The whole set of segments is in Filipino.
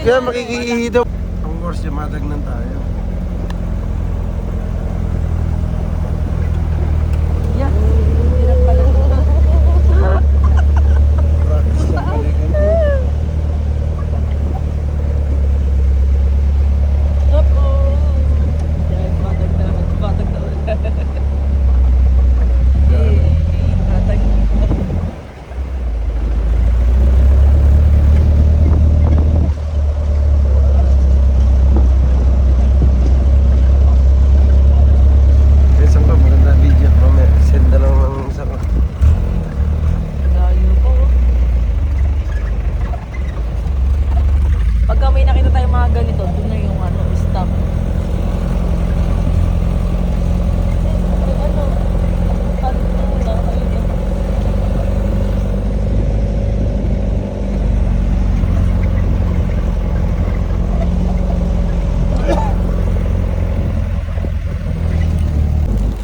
Kaya makikihi daw. Ang worst yung matagnan tayo. Yeah. Hirap pala. Practice lang balikan ko. Yes, batag na. Batag na. Batag. Isang pa maganda video. Mamaya, send na lang ng isang ka. Layo po. Pagka may nakita tayong mga ganito, doon na yung stop.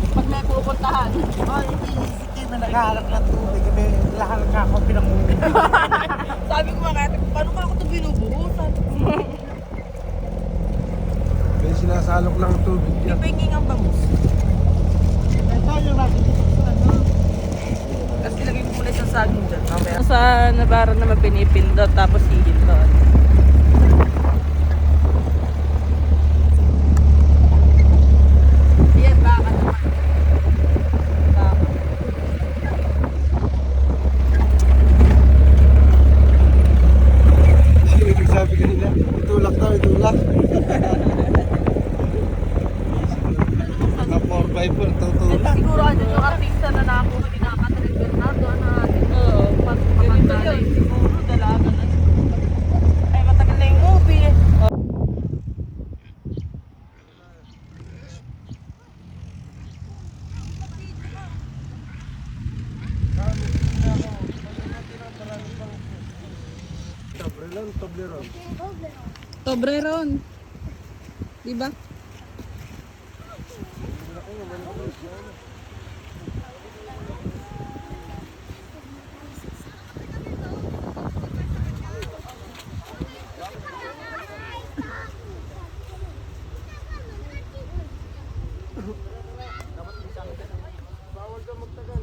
Pag may pupuntahan. Oh, hindi na naghahanap ng tubig. Kasi lahat ka ako pinangulit. Sabi ko mga paano ka ako ito binubuhusan? May sinasalok lang ang tubig May yan. penging ang bangus. Ito yung natin dito sa ano. Tapos ilagay ko muna isang saging dyan. Mamaya. Sa nabaran naman pinipindot tapos hihindot. Yan, baka naman. Baka. Sino nagsabi kanila? Itulak daw, itulak. Na 4x4, tutulak. Siguro ano yung artista na nakuha ni Catherine Bernardo na oo, ganito yun. Siguro dalaga na. Ay, matagal na yung movie. Toblerone, Toblerone. Toblerone. Di ba? Bawal ka magtagal.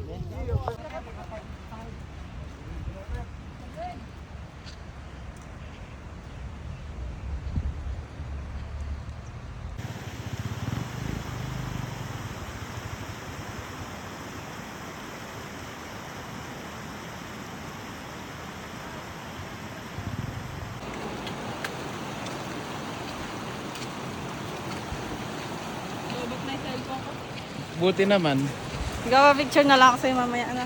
Lobot na yung cellphone ko. Buti naman. Gawa picture na lang ako sa'yo mamaya na.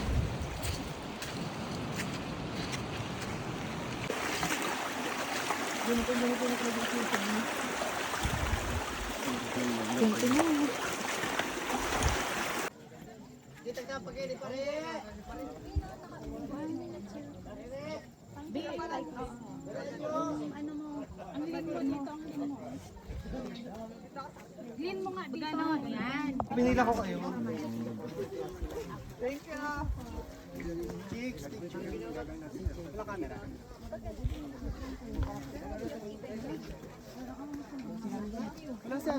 Pinila ko kayo. Thank you. Chicks, thank you. Wala camera.